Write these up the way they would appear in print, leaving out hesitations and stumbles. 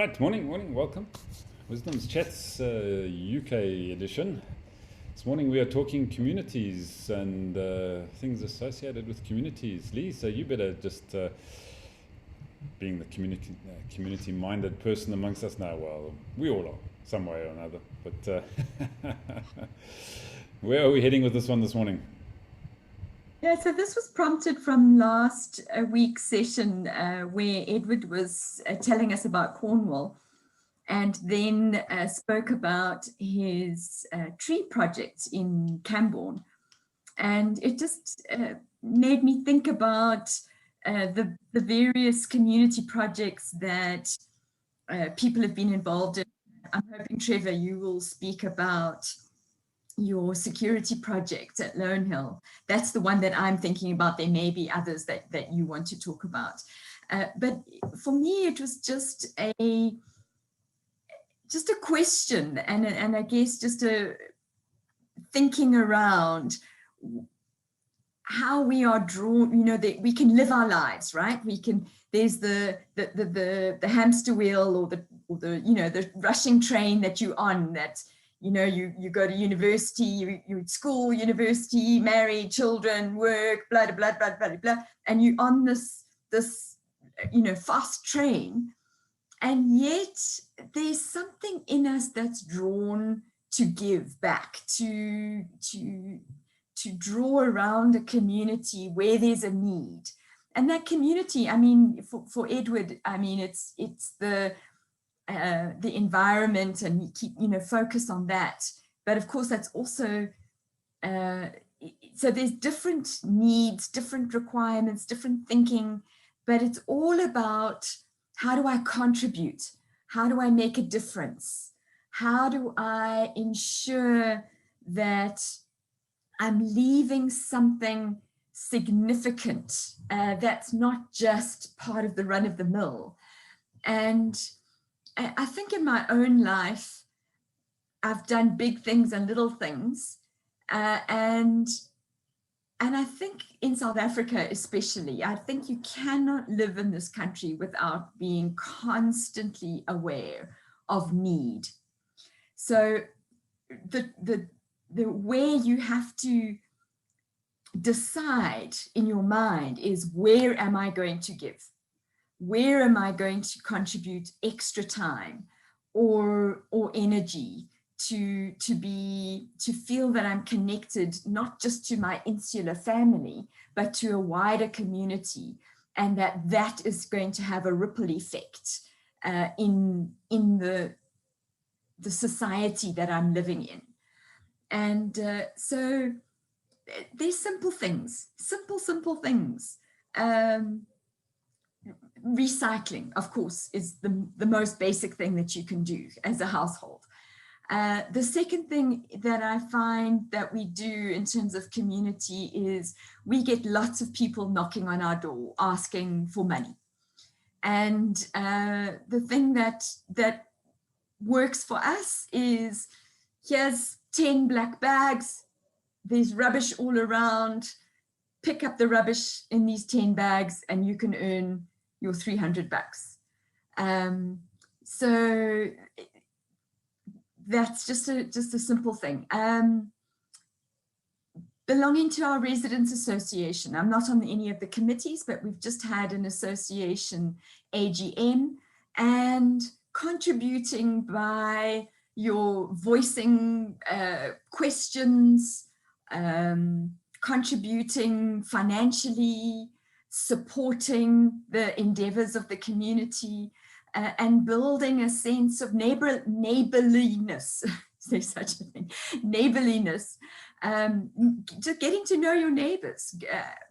Right, morning, welcome. Wisdom's Chats UK edition. This morning we are talking communities and things associated with communities. Lee, so you better just, being the community-minded person amongst us now, well, we all are, some way or another. But where are we heading with this one this morning? Yeah, so this was prompted from last week's session where Edward was telling us about Cornwall and then spoke about his tree project in Camborne. And it just made me think about the various community projects that people have been involved in. I'm hoping, Trevor, you will speak about your security project at Lone Hill. That's the one that I'm thinking about. There may be others that you want to talk about. But for me, it was just a question and I guess just a thinking around how we are drawn, you know, that we can live our lives, right? We can, there's the hamster wheel or the you know, the rushing train that you're on, that you know, you go to university, you at school, university, married, children, work, blah, blah, blah, blah, blah, and you're on this, you know, fast train. And yet there's something in us that's drawn to give back, to draw around a community where there's a need. And that community, I mean, for Edward, I mean, it's the environment, and you keep, you know, focus on that. But of course, that's also, so there's different needs, different requirements, different thinking, but it's all about how do I contribute? How do I make a difference? How do I ensure that I'm leaving something significant that's not just part of the run of the mill? And I think in my own life, I've done big things and little things. And I think in South Africa, especially, I think you cannot live in this country without being constantly aware of need. So the where you have to decide in your mind is, where am I going to give? Where am I going to contribute extra time or energy to feel that I'm connected, not just to my insular family, but to a wider community, and that is going to have a ripple effect in the society that I'm living in. And so there's simple things, simple things. Recycling, of course, is the most basic thing that you can do as a household. The second thing that I find that we do in terms of community is we get lots of people knocking on our door asking for money. And the thing that works for us is, here's 10 black bags, there's rubbish all around, pick up the rubbish in these 10 bags and you can earn your $300. So that's just a simple thing. Belonging to our residents association. I'm not on any of the committees, but we've just had an association AGM, and contributing by your voicing questions, contributing financially, supporting the endeavors of the community, and building a sense of neighborliness. There's such a thing, neighborliness. Just getting to know your neighbors,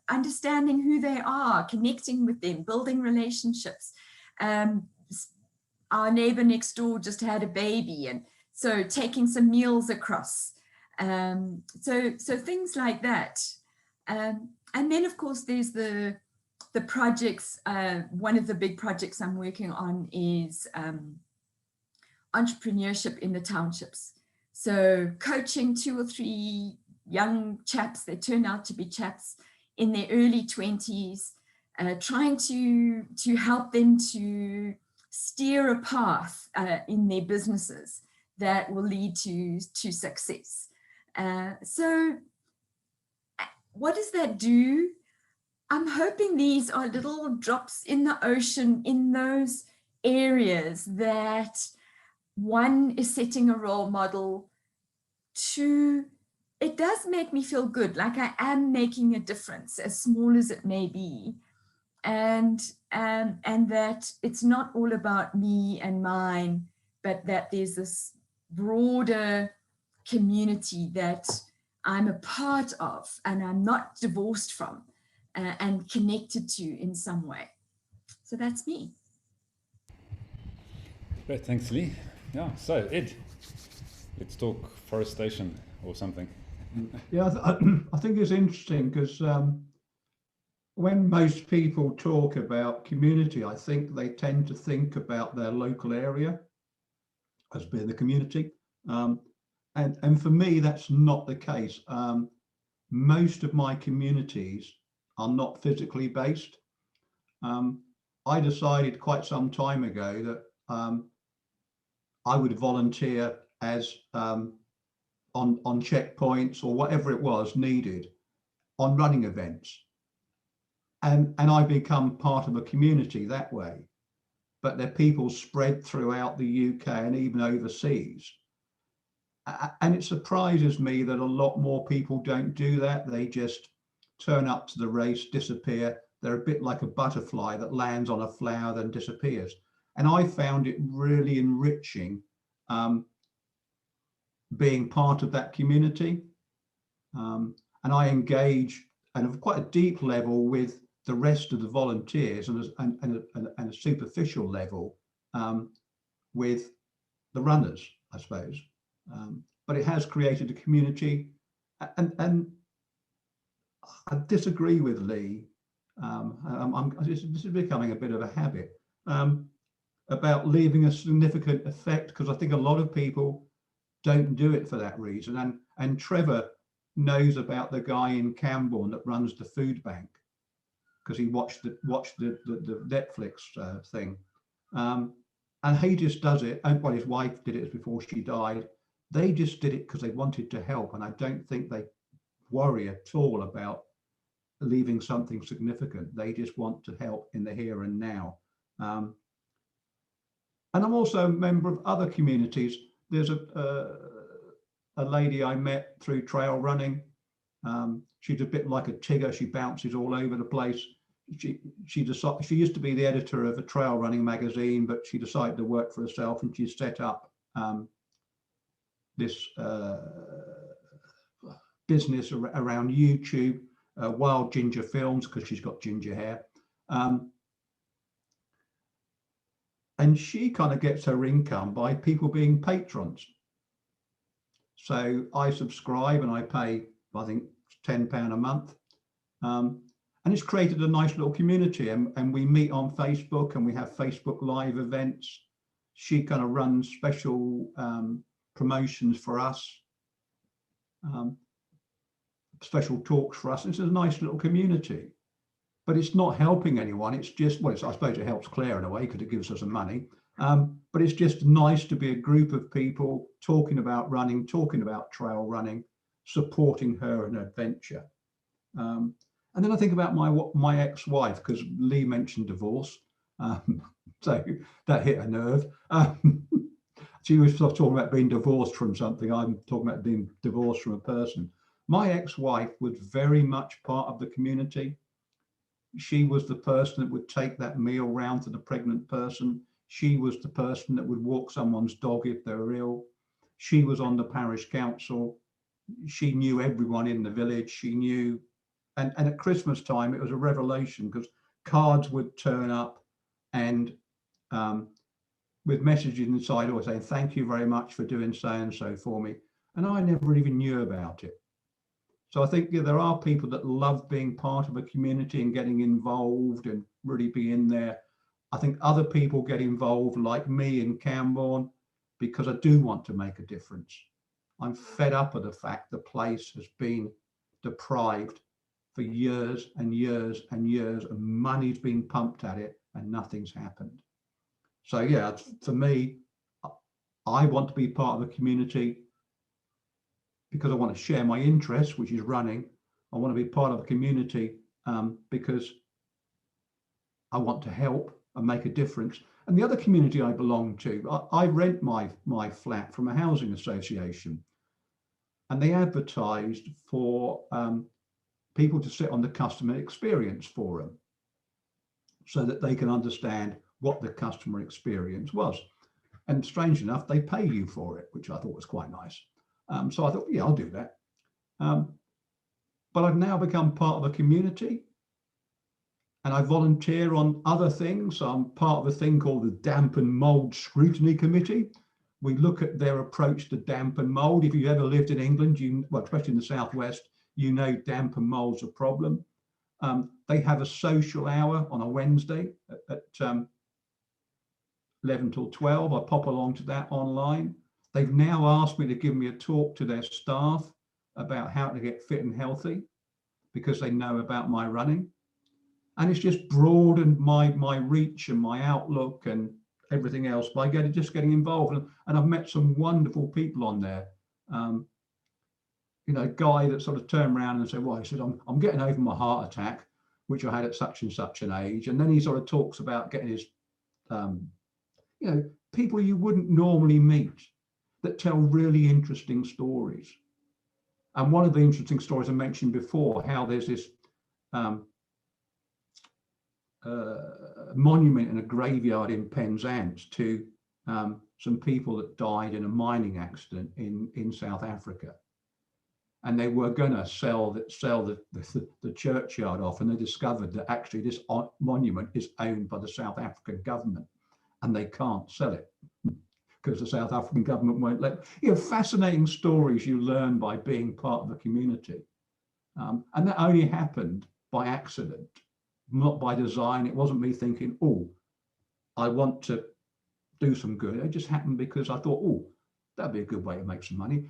understanding who they are, connecting with them, building relationships. Our neighbor next door just had a baby, and so taking some meals across. So things like that. And then, of course, there's the projects. One of the big projects I'm working on is entrepreneurship in the townships. So coaching 2 or 3 young chaps, they turn out to be chaps in their early 20s, trying to help them to steer a path in their businesses that will lead to success. So what does that do? I'm hoping these are little drops in the ocean in those areas that, one, is setting a role model. Two, it does make me feel good, like I am making a difference, as small as it may be. And that it's not all about me and mine, but that there's this broader community that I'm a part of and I'm not divorced from and connected to in some way. So that's me. Great, thanks, Lee. Yeah, so Ed, let's talk forestation or something. Yeah, I think it's interesting because when most people talk about community, I think they tend to think about their local area as being the community. And for me, that's not the case. Most of my communities are not physically based. I decided quite some time ago that I would volunteer as on checkpoints or whatever it was needed on running events. And I become part of a community that way. But they're people spread throughout the UK and even overseas. And it surprises me that a lot more people don't do that. They just turn up to the race, disappear. They're a bit like a butterfly that lands on a flower, then disappears. And I found it really enriching being part of that community. And I engage at quite a deep level with the rest of the volunteers and a superficial level with the runners, I suppose. But it has created a community, and I disagree with Lee. This is becoming a bit of a habit about leaving a significant effect, because I think a lot of people don't do it for that reason. And Trevor knows about the guy in Camborne that runs the food bank because he watched the Netflix thing. And he just does it. And well, his wife did it before she died. They just did it because they wanted to help. And I don't think they worry at all about leaving something significant. They just want to help in the here and now. And I'm also a member of other communities. There's a lady I met through trail running. She's a bit like a Tigger. She bounces all over the place. She used to be the editor of a trail running magazine, but she decided to work for herself, and she set up this business around YouTube, Wild Ginger Films, because she's got ginger hair. And she kind of gets her income by people being patrons. So I subscribe and I pay, I think, £10 a month. And it's created a nice little community, and we meet on Facebook and we have Facebook Live events. She kind of runs special promotions for us, special talks for us. It's a nice little community, but it's not helping anyone. It's just, well, I suppose it helps Claire in a way because it gives her some money. But it's just nice to be a group of people talking about running, talking about trail running, supporting her in her adventure. And then I think about my ex-wife, because Lee mentioned divorce. So that hit a nerve. She was talking about being divorced from something. I'm talking about being divorced from a person. My ex-wife was very much part of the community. She was the person that would take that meal round to the pregnant person. She was the person that would walk someone's dog if they were ill. She was on the parish council. She knew everyone in the village. She knew, and at Christmas time, it was a revelation because cards would turn up and with messages inside always saying, thank you very much for doing so-and-so for me. And I never even knew about it. So I think there are people that love being part of a community and getting involved and really being there. I think other people get involved, like me in Camborne, because I do want to make a difference. I'm fed up of the fact the place has been deprived for years and years and years, and money's been pumped at it and nothing's happened. So yeah, for me, I want to be part of a community because I want to share my interests, which is running. I want to be part of a community because I want to help and make a difference. And the other community I belong to, I rent my flat from a housing association, and they advertised for people to sit on the customer experience forum so that they can understand what the customer experience was. And strange enough, they pay you for it, which I thought was quite nice. So I thought, yeah, I'll do that. But I've now become part of a community, and I volunteer on other things. So I'm part of a thing called the Damp and Mold Scrutiny Committee. We look at their approach to damp and mold. If you've ever lived in England, well, especially in the Southwest, you know damp and mold's a problem. They have a social hour on a Wednesday at 11 till 12. I pop along to that online. They've now asked me to give me a talk to their staff about how to get fit and healthy because they know about my running. And it's just broadened my reach and my outlook and everything else by just getting involved. And I've met some wonderful people on there. You know, a guy that sort of turned around and said, well, he said, I'm getting over my heart attack, which I had at such and such an age. And then he sort of talks about getting his, you know, people you wouldn't normally meet that tell really interesting stories. And one of the interesting stories I mentioned before, how there's this monument in a graveyard in Penzance to some people that died in a mining accident in South Africa. And they were going to sell the churchyard off, and they discovered that actually this monument is owned by the South African government, and they can't sell it because the South African government won't let. You know, fascinating stories you learn by being part of a community, and that only happened by accident, not by design. It wasn't me thinking, oh, I want to do some good. It just happened because I thought, oh, that'd be a good way to make some money.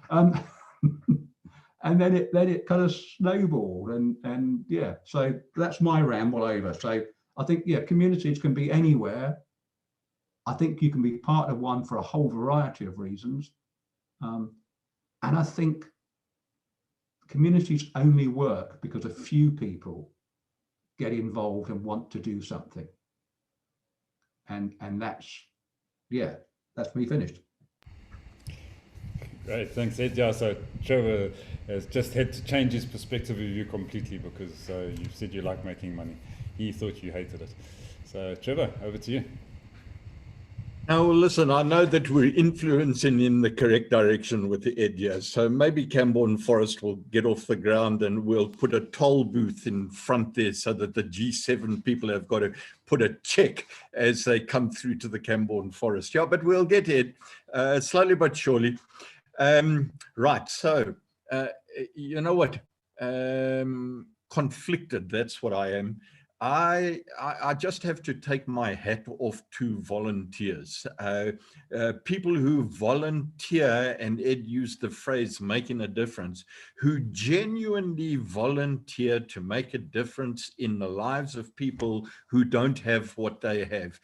And then it kind of snowballed, and yeah, so that's my ramble over. So I think, yeah, communities can be anywhere. I think you can be part of one for a whole variety of reasons. And I think communities only work because a few people get involved and want to do something. And that's, yeah, that's me finished. Great, thanks, Ed. Yeah, so Trevor has just had to change his perspective of you completely because you said you like making money. He thought you hated it. So Trevor, over to you. Now, listen, I know that we're influencing in the correct direction with the Ed here. So maybe Camborne Forest will get off the ground and we'll put a toll booth in front there so that the G7 people have got to put a check as they come through to the Camborne Forest. Yeah, but we'll get Ed slowly but surely. Right, so you know what? Conflicted, that's what I am. I just have to take my hat off to volunteers. People who volunteer, and Ed used the phrase making a difference, who genuinely volunteer to make a difference in the lives of people who don't have what they have.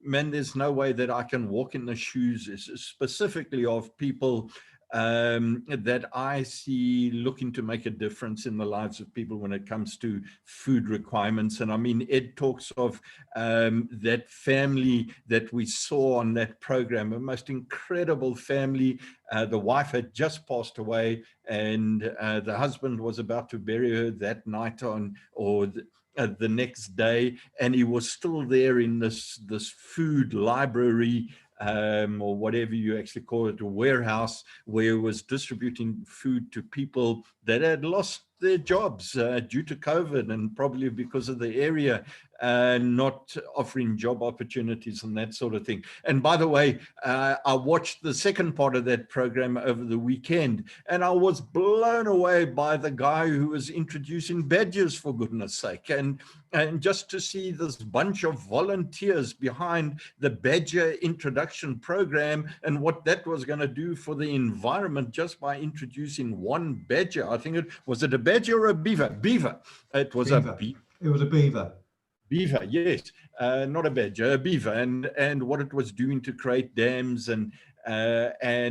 Man, there's no way that I can walk in the shoes specifically of people that I see looking to make a difference in the lives of people when it comes to food requirements. And I mean, Ed talks of that family that we saw on that program, a most incredible family. The wife had just passed away, and the husband was about to bury her that night the next day, and he was still there in this food library, or whatever you actually call it, a warehouse, where he was distributing food to people that had lost their jobs due to COVID, and probably because of the area not offering job opportunities and that sort of thing. And by the way, I watched the second part of that program over the weekend, and I was blown away by the guy who was introducing badges, for goodness sake. And just to see this bunch of volunteers behind the badger introduction program and what that was going to do for the environment just by introducing one badger. I think was it a badger or a beaver? Beaver. It was beaver. It was a beaver. beaver, yes, not a badger, a beaver, and what it was doing to create dams and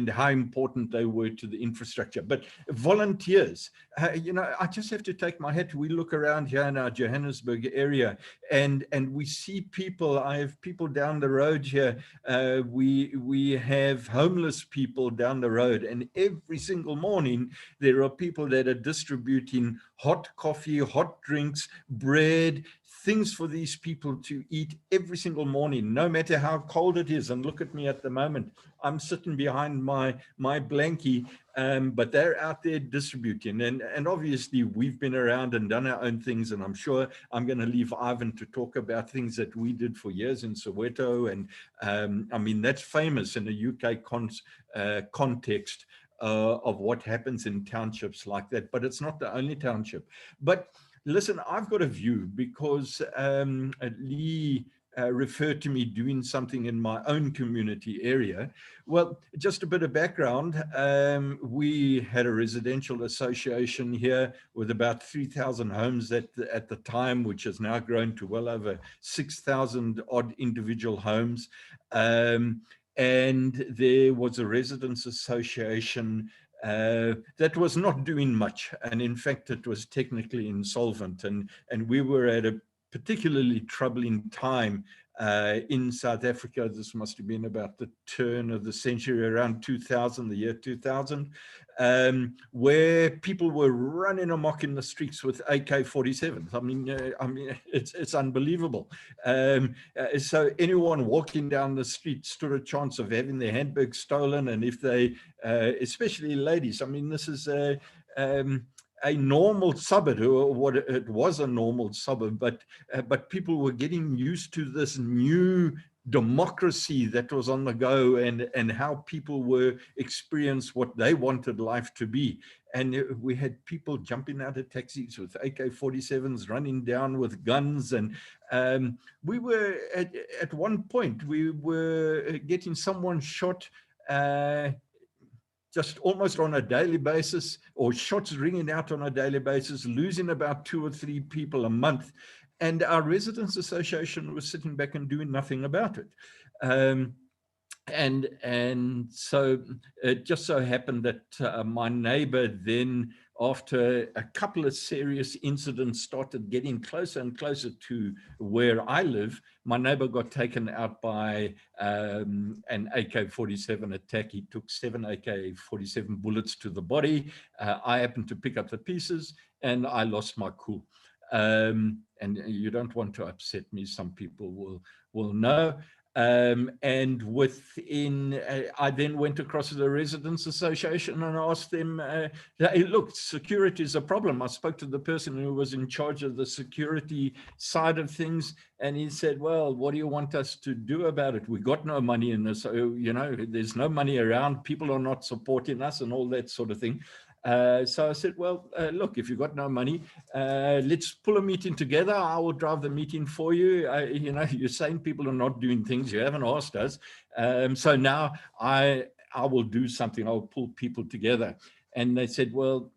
how important they were to the infrastructure. But volunteers, you know, I just have to take my hat. We look around here in our Johannesburg area, and we see people. I have people down the road here. We have homeless people down the road, and every single morning there are people that are distributing hot coffee, hot drinks, bread, things for these people to eat every single morning, no matter how cold it is. And look at me at the moment. I'm sitting behind my blankie, but they're out there distributing. And obviously we've been around and done our own things. And I'm sure I'm going to leave Ivan to talk about things that we did for years in Soweto. And I mean, that's famous in a UK context of what happens in townships like that. But it's not the only township. But listen, I've got a view because Lee referred to me doing something in my own community area. Well, just a bit of background. We had a residential association here with about 3,000 homes at the time, which has now grown to well over 6,000 odd individual homes. And there was a residents association that was not doing much. And in fact, it was technically insolvent. And we were at a particularly troubling time in South Africa. This must have been about the turn of the century, around 2000, the year 2000, where people were running amok in the streets with AK-47s. I mean, it's unbelievable. So anyone walking down the street stood a chance of having their handbag stolen. And if they, especially ladies, I mean, this is a normal suburb, or what it was a normal suburb, but people were getting used to this new democracy that was on the go, and how people were experience what they wanted life to be. And we had people jumping out of taxis with AK-47s, running down with guns. And we were at one point, we were getting someone shot just almost on a daily basis, or shots ringing out on a daily basis, losing about 2 or 3 people a month. And our residents association was sitting back and doing nothing about it. And so it just so happened that my neighbor then, after a couple of serious incidents started getting closer and closer to where I live, my neighbor got taken out by an AK-47 attack. He took 7 AK-47 bullets to the body. I happened to pick up the pieces, and I lost my cool. And you don't want to upset me, some people will know. And within, I then went across to the Residents Association and asked them, hey, look, security is a problem. I spoke to the person who was in charge of the security side of things, and he said, well, what do you want us to do about it? We got no money in this, you know, there's no money around, people are not supporting us and all that sort of thing. So I said, well, look, if you've got no money, let's pull a meeting together. I will drive the meeting for you. You know, you're saying people are not doing things. You haven't asked us. So now I will do something. I'll pull people together. And they said, well,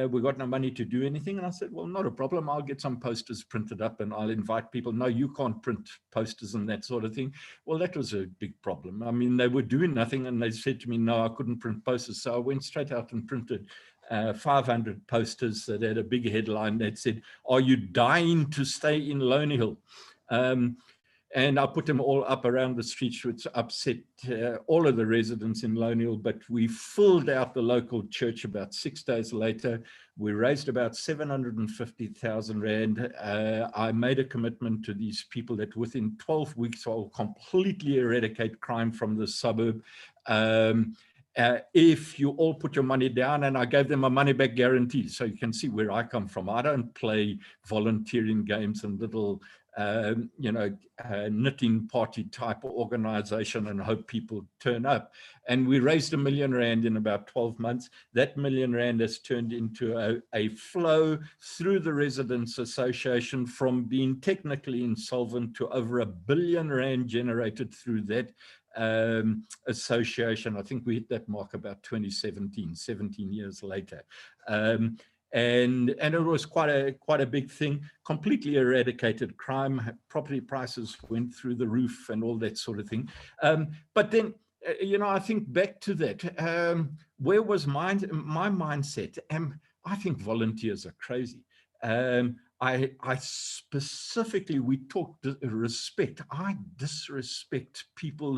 we got no money to do anything. And I said, well, not a problem. I'll get some posters printed up and I'll invite people. No, you can't print posters and that sort of thing. Well, that was a big problem. I mean, they were doing nothing and they said to me, no, I couldn't print posters. So I went straight out and printed 500 posters that had a big headline that said, are you dying to stay in Lonely Hill? And I put them all up around the streets, which upset all of the residents in Lonely Hill. But we filled out the local church about 6 days later. We raised about 750,000 Rand. I made a commitment to these people that within 12 weeks, I'll completely eradicate crime from the suburb. If you all put your money down, and I gave them a money back guarantee. So you can see where I come from. I don't play volunteering games and little, you know, knitting party type of organization and hope people turn up. And we raised R1 million in about 12 months. That R1 million has turned into a flow through the Residents Association from being technically insolvent to over R1 billion generated through that association. I think we hit that mark about 2017, 17 years later. and it was quite a big thing. Completely eradicated crime, property prices went through the roof, and all that sort of thing. But then, I think back to that. Where was my mindset? I think volunteers are crazy. I specifically, we talked respect. I disrespect people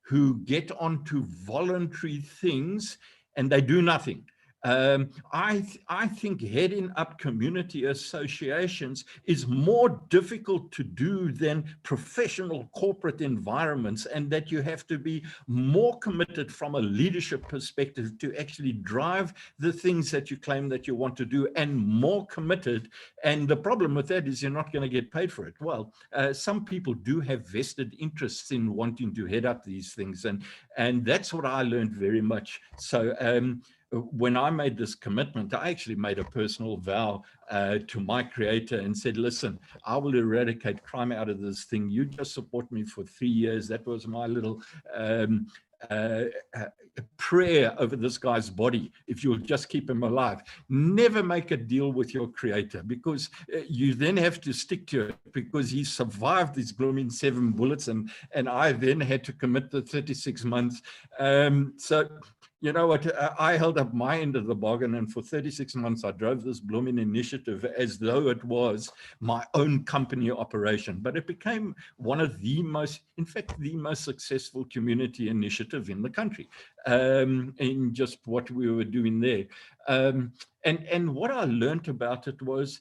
who get onto voluntary things and they do nothing. I think heading up community associations is more difficult to do than professional corporate environments, and that you have to be more committed from a leadership perspective to actually drive the things that you claim that you want to do, and more committed. And the problem with that is you're not going to get paid for it. Well, some people do have vested interests in wanting to head up these things, and that's what I learned very much. So when I made this commitment, I actually made a personal vow to my creator and said, listen, I will eradicate crime out of this thing. You just support me for 3 years. That was my little prayer over this guy's body. If you'll just keep him alive, never make a deal with your creator, because you then have to stick to it, because he survived these blooming 7 bullets, and I then had to commit the 36 months. So you know what, I held up my end of the bargain, and for 36 months, I drove this blooming initiative as though it was my own company operation. But it became one of the most, in fact, the most successful community initiative in the country, in just what we were doing there. And what I learned about it was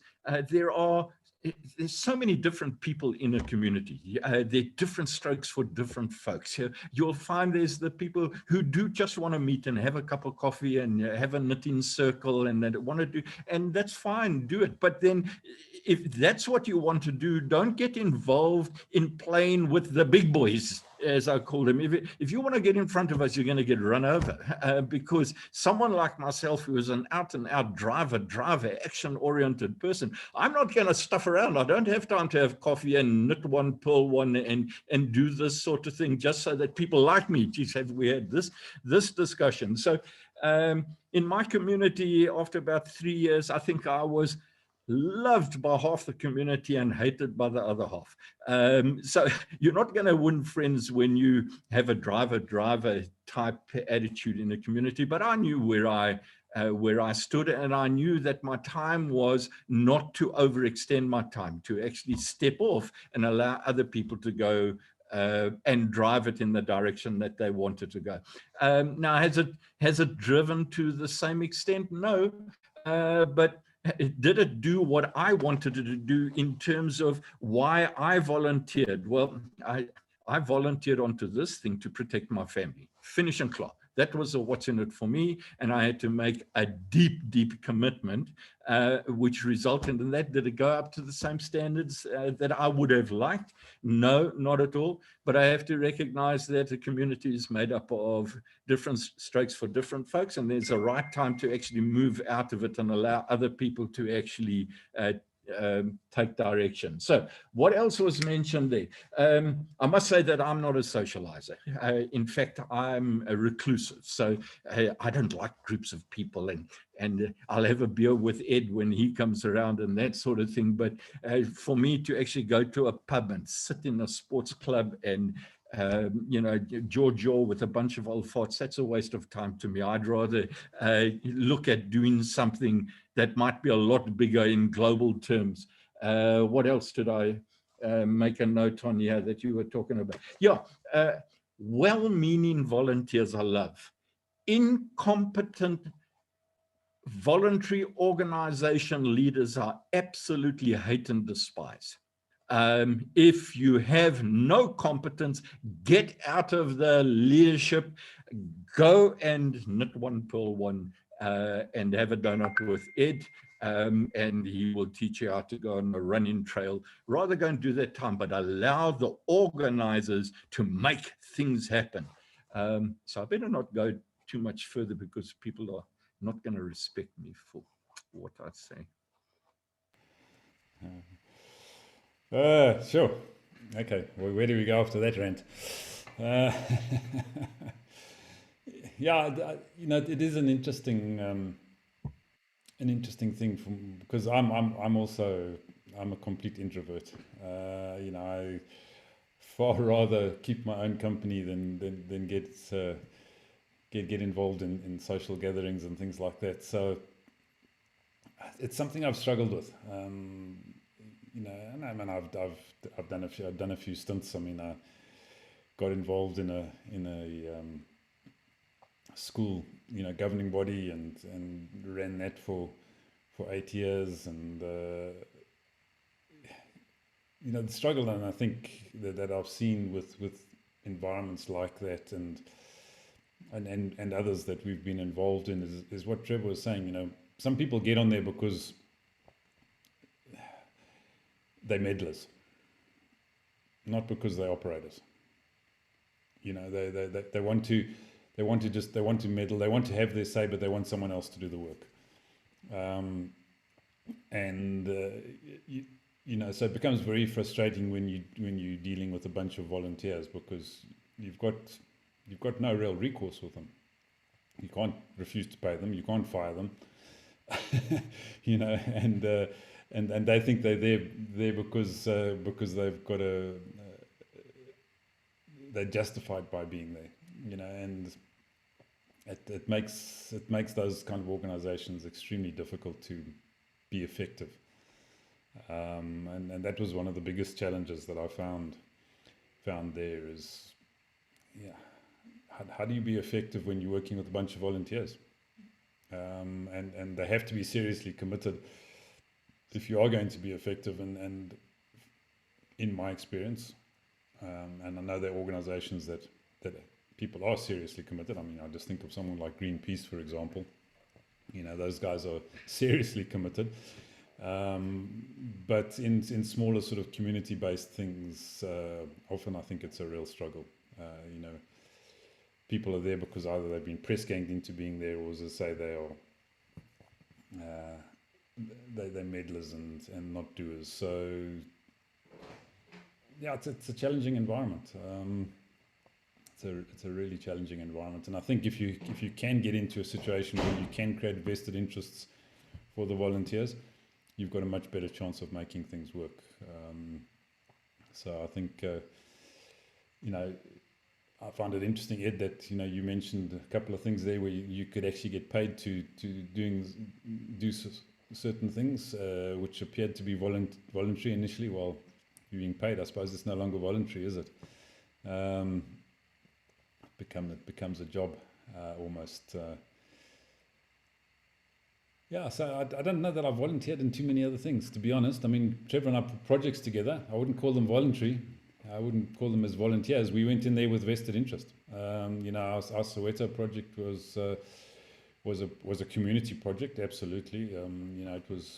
there's so many different people in a community. There are different strokes for different folks. You'll find there's the people who do just want to meet and have a cup of coffee and have a knitting circle, and that want to do, and that's fine, do it. But then if that's what you want to do, don't get involved in playing with the big boys, as I call them. If you want to get in front of us, you're going to get run over, because someone like myself, who is an out-and-out driver, action-oriented person, I'm not going to stuff around. I don't have time to have coffee and knit one, purl one, and do this sort of thing just so that people like me. Geez, have we had this discussion? So in my community, after about 3 years, I think I was loved by half the community and hated by the other half. So you're not going to win friends when you have a driver type attitude in a community. But I knew where I stood, and I knew that my time was not to overextend my time, to actually step off and allow other people to go and drive it in the direction that they wanted to go. Now, has it driven to the same extent? No, but did it do what I wanted it to do in terms of why I volunteered? Well, I volunteered onto this thing to protect my family, finish and cloth. That was what's in it for me, and I had to make a deep commitment, which resulted in that. Did it go up to the same standards that I would have liked? No, not at all. But I have to recognize that the community is made up of different strokes for different folks, and there's a right time to actually move out of it and allow other people to actually take direction. So what else was mentioned there? I must say that I'm not a socializer. In fact, I'm a reclusive. So I don't like groups of people, and I'll have a beer with Ed when he comes around and that sort of thing. But for me to actually go to a pub and sit in a sports club and jaw with a bunch of old farts, that's a waste of time to me. I'd rather look at doing something that might be a lot bigger in global terms. What else did I make a note on here that you were talking about? Yeah, well-meaning volunteers I love. Incompetent voluntary organization leaders I absolutely hate and despise. If you have no competence, get out of the leadership, go and knit one, purl one, and have a donut with Ed, and he will teach you how to go on a running trail. Rather go and do that time, but allow the organizers to make things happen. So I better not go too much further, because people are not going to respect me for what I say. Sure. Okay. Well, where do we go after that rant? Yeah, it is an interesting an interesting thing because I'm a complete introvert. I far rather keep my own company than get involved in social gatherings and things like that. So it's something I've struggled with. And I mean, I've done a few stints. I mean, I got involved in a school, governing body, and ran that for 8 years, and the struggle, and I think that I've seen with environments like that, and others that we've been involved in is what Trevor was saying. Some people get on there because they're meddlers, not because they're operators. They want to meddle. They want to have their say, but they want someone else to do the work. So it becomes very frustrating when you're dealing with a bunch of volunteers, because you've got no real recourse with them. You can't refuse to pay them. You can't fire them. And they think they're there because they've got they're justified by being there. And it makes those kind of organizations extremely difficult to be effective. And that was one of the biggest challenges that I found there is, how do you be effective when you're working with a bunch of volunteers? And they have to be seriously committed if you are going to be effective. And in my experience, and I know there are organizations that people are seriously committed. I mean, I just think of someone like Greenpeace, for example. Those guys are seriously committed. But in smaller sort of community-based things, often I think it's a real struggle. People are there because either they've been press ganged into being there, or as I say, they're meddlers and not doers. So yeah, it's a challenging environment. It's a really challenging environment, and I think if you can get into a situation where you can create vested interests for the volunteers, you've got a much better chance of making things work. So I think I find it interesting, Ed, that you mentioned a couple of things there where you could actually get paid to do certain things which appeared to be voluntary initially. Well, you're being paid. I suppose it's no longer voluntary, is it? It becomes a job almost. So I don't know that I've volunteered in too many other things, to be honest. I mean, Trevor and I put projects together. I wouldn't call them voluntary. I wouldn't call them as volunteers. We went in there with vested interest. Our Soweto project was a community project, absolutely.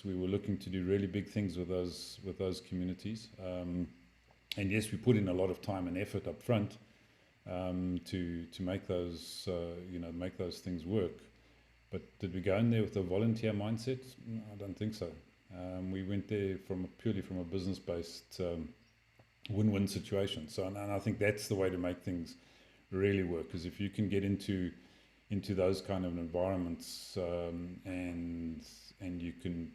We were looking to do really big things with those communities. And yes, we put in a lot of time and effort up front to make those things work. But did we go in there with a volunteer mindset? No, I don't think so. We went there purely from a business-based win-win situation. So, and I think that's the way to make things really work. Because if you can get into those kind of environments, and you can,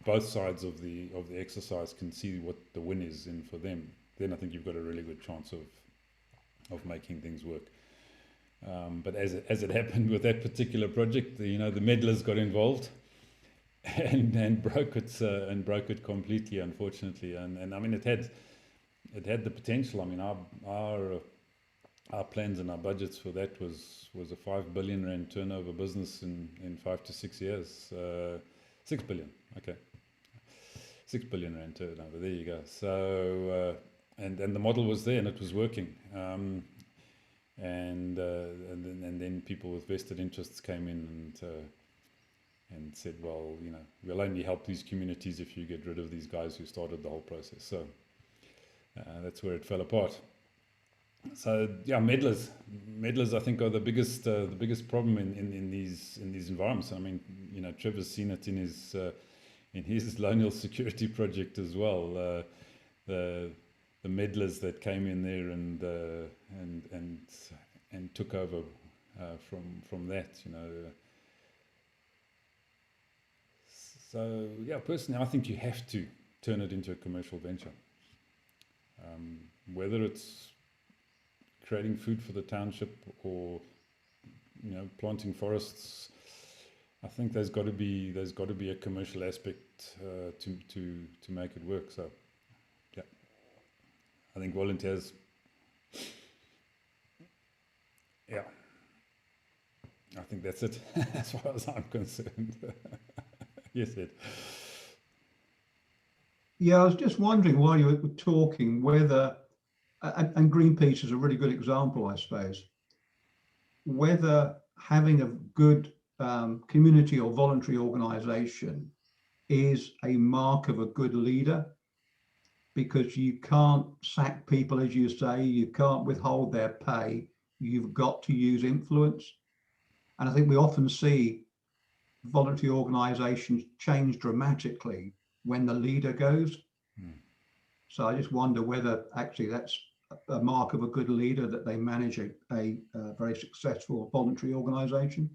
both sides of the exercise can see what the win is in for them, then I think you've got a really good chance of making things work. But as it happened with that particular project, the meddlers got involved and broke it completely, unfortunately. And I mean, it had the potential. I mean, our plans and our budgets for that was a 5 billion rand turnover business in 5 to 6 years. 6 billion, okay. 6 billion rand turnover. There you go. So and the model was there and it was working. And then people with vested interests came in and said, well, we'll only help these communities if you get rid of these guys who started the whole process. So that's where it fell apart. So yeah, meddlers I think are the biggest problem in these environments. I mean, Trevor's seen it in his Colonial Security project as well. The meddlers that came in there and took over from that, So yeah, personally, I think you have to turn it into a commercial venture. Whether it's creating food for the township or planting forests, I think there's got to be a commercial aspect to make it work. So yeah, I think volunteers. Yeah, I think that's it as far as I'm concerned. Yes, Ed. Yeah, I was just wondering while you were talking whether, and Greenpeace is a really good example, I suppose, whether having a good community or voluntary organization is a mark of a good leader, because you can't sack people, as you say, you can't withhold their pay, you've got to use influence. And I think we often see voluntary organizations change dramatically when the leader goes. So I just wonder whether actually that's a mark of a good leader, that they manage a very successful voluntary organization.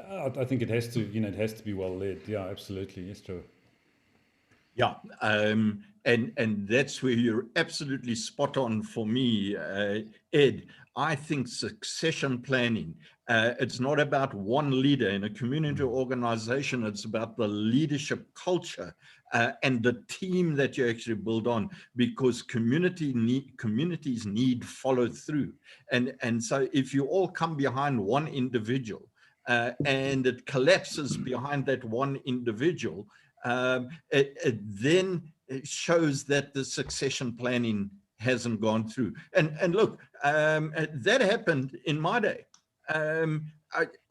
I think it has to be well led. Yeah, absolutely. Yes, Joe. Yeah, and that's where you're absolutely spot on for me, Ed. I think succession planning, it's not about one leader in a community organization, it's about the leadership culture and the team that you actually build on, because communities need follow through. And so if you all come behind one individual and it collapses behind that one individual, it then shows that the succession planning hasn't gone through. And look, that happened in my day.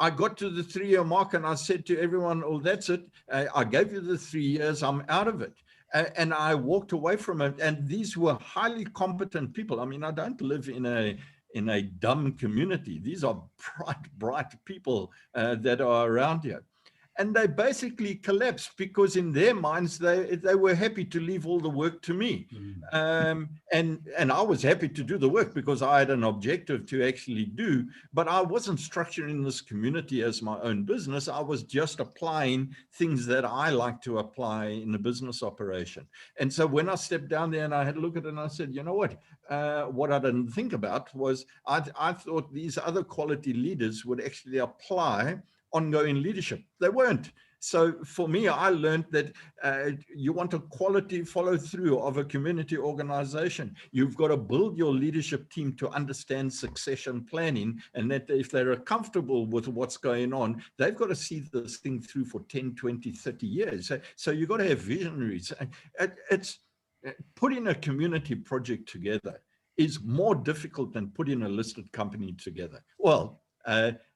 I got to the 3-year mark and I said to everyone, oh, that's it. I gave you the 3 years, I'm out of it. And I walked away from it. And these were highly competent people. I mean, I don't live in a dumb community. These are bright people that are around here. And they basically collapsed because in their minds, they were happy to leave all the work to me. And I was happy to do the work because I had an objective to actually do, but I wasn't structuring this community as my own business. I was just applying things that I like to apply in a business operation. And so when I stepped down there and I had a look at it and I said, you know what I didn't think about was I thought these other quality leaders would actually apply ongoing leadership. They weren't. So for me, I learned that you want a quality follow through of a community organization. You've got to build your leadership team to understand succession planning, and that if they're comfortable with what's going on, they've got to see this thing through for 10, 20, 30 years. So you've got to have visionaries. It's putting a community project together is more difficult than putting a listed company together. Well,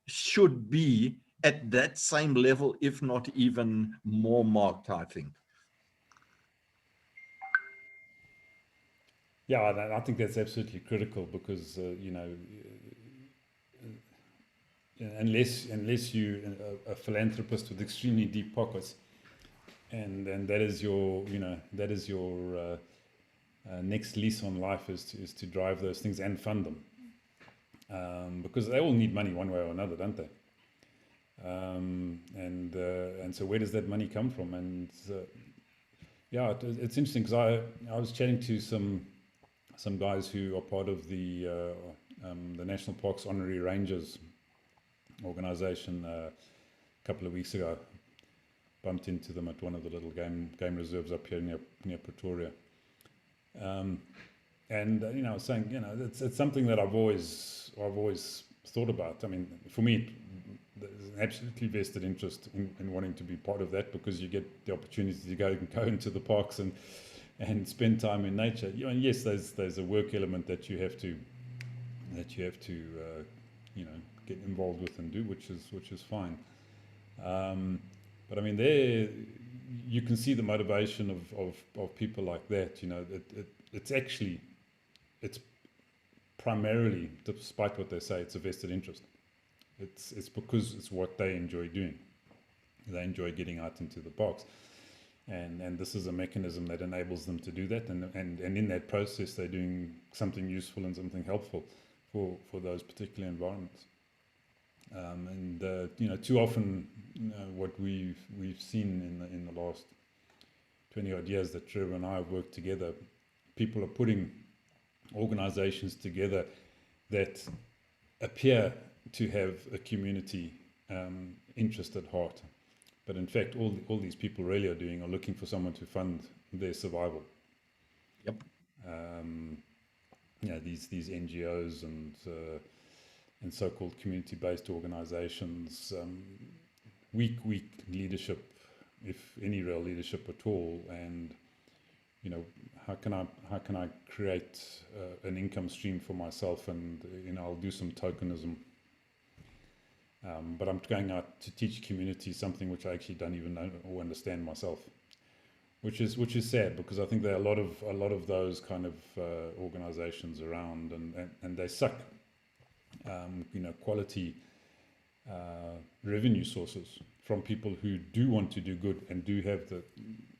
should be at that same level, if not even more marked, I think. Yeah, I think that's absolutely critical because, unless you're a philanthropist with extremely deep pockets, and that is your next lease on life is to drive those things and fund them, because they all need money one way or another, don't they? And so where does that money come from? And yeah, it's interesting because I was chatting to some guys who are part of the National Parks Honorary Rangers organization a couple of weeks ago. Bumped into them at one of the little game reserves up here near Pretoria. And I was saying, it's something that I've always thought about. I mean, for me, there's an absolutely vested interest in wanting to be part of that, because you get the opportunity to go into the parks and spend time in nature. And yes, there's a work element that you have to get involved with and do, which is fine. But I mean, there you can see the motivation of people like that. It's primarily, despite what they say, it's a vested interest. It's because it's what they enjoy doing. They enjoy getting out into the parks, and this is a mechanism that enables them to do that. And in that process, they're doing something useful and something helpful for those particular environments. You know, too often, what we've seen in the last 20 odd years that Trevor and I have worked together, people are putting organizations together that appear to have a community interest at heart, but in fact all these people really are doing are looking for someone to fund their survival. Yep. You know, these NGOs and so-called community-based organizations, weak leadership, if any real leadership at all. And you know, how can I create an income stream for myself, and you know, I'll do some tokenism, but I'm going out to teach community something which I actually don't even know or understand myself, which is sad, because I think there are a lot of those kind of organizations around, and they suck you know, quality revenue sources from people who do want to do good and do have the,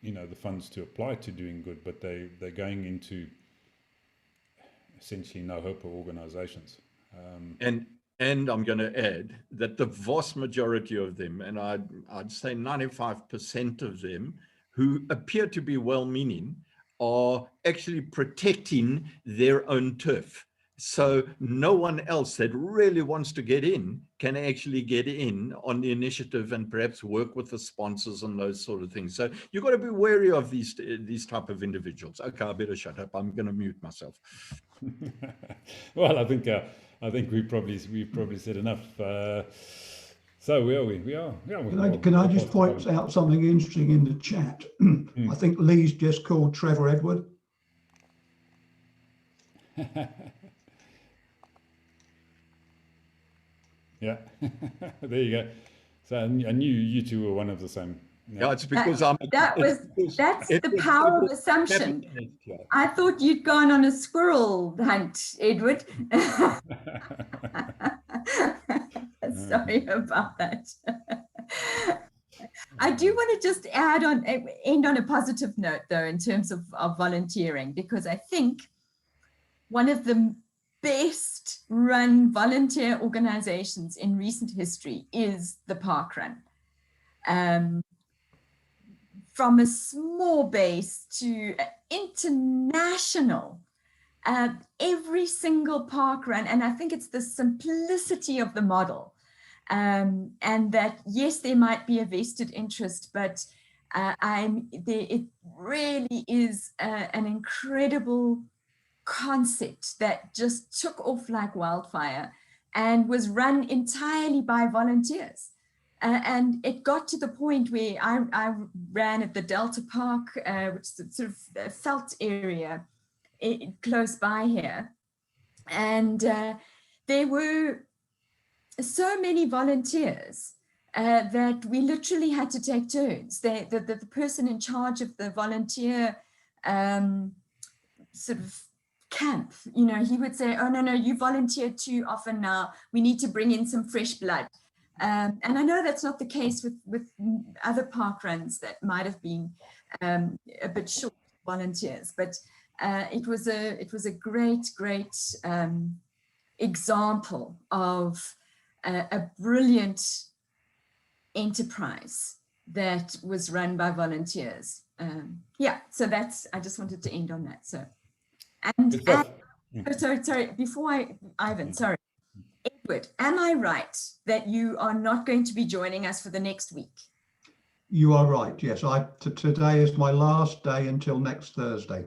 you know, the funds to apply to doing good, but they're going into essentially no hope organizations. And I'm going to add that the vast majority of them, and I'd say 95% of them, who appear to be well-meaning, are actually protecting their own turf. So no one else that really wants to get in can actually get in on the initiative and perhaps work with the sponsors and those sort of things. So you've got to be wary of these type of individuals. Okay, I better shut up. I'm going to mute myself. Well, I think we've probably said enough. So where are we? We are. Yeah, Can I just point out something interesting in the chat? I think Lee's just called Trevor Edward. Yeah, there you go. So I knew you two were one of the same. Yeah, it's because that's the power of assumption. I thought you'd gone on a squirrel hunt, Edward. Sorry about that. I do want to just end on a positive note, though, in terms of volunteering, because I think one of the best run volunteer organizations in recent history is the Park Run. From a small base to international, every single park run, and I think it's the simplicity of the model, and that yes, there might be a vested interest, but it really is an incredible concept that just took off like wildfire and was run entirely by volunteers. And it got to the point where I ran at the Delta Park, which is sort of a felt area close by here. And there were so many volunteers that we literally had to take turns. The person in charge of the volunteer sort of camp, you know, he would say, oh, no, you volunteer too often now. We need to bring in some fresh blood. And I know that's not the case with other park runs that might have been a bit short volunteers, but it was a great example of a brilliant enterprise that was run by volunteers. Yeah, so I just wanted to end on that. So, sorry, before Ivan, sorry. Edward, am I right that you are not going to be joining us for the next week? You are right, yes. Today is my last day until next Thursday.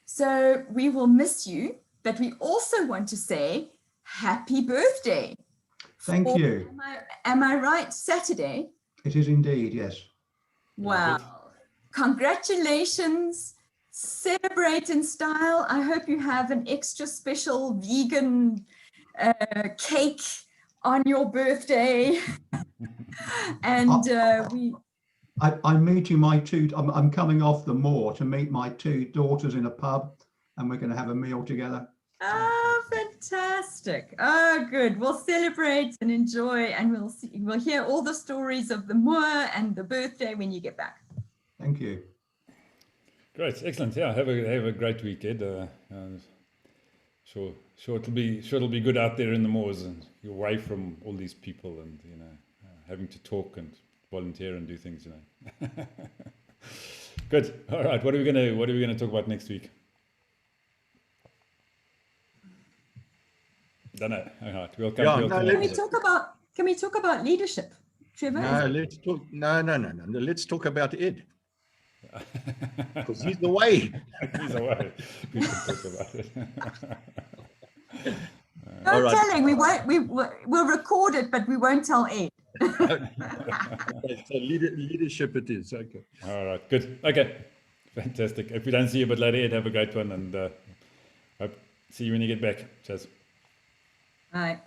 So we will miss you, but we also want to say happy birthday. Thank you. Am I right, Saturday? It is indeed, yes. Wow. Congratulations. Celebrate in style. I hope you have an extra special vegan cake on your birthday. And I'm meeting my I'm coming off the moor to meet my two daughters in a pub, and we're going to have a meal together. Oh, fantastic. Oh, good. We'll celebrate and enjoy, and we'll hear all the stories of the moor and the birthday when you get back. Thank you. Great, excellent. Yeah, have a great week, Ed. Sure it'll be good out there in the moors and you're away from all these people and having to talk and volunteer and do things. Good. All right. What are we gonna talk about next week? Don't know. All right. We'll come. Yeah, we'll no, come Can up we with it. talk about leadership, Trevor? No, let's talk. No. Let's talk about Ed. Because he's away. He's away. We can talk about it. No All right. telling. We'll record it, but we won't tell Ed. So leadership it is. Okay. All right. Good. Okay. Fantastic. If we don't see you, but later, Ed, have a great one and hope see you when you get back. Cheers. All right.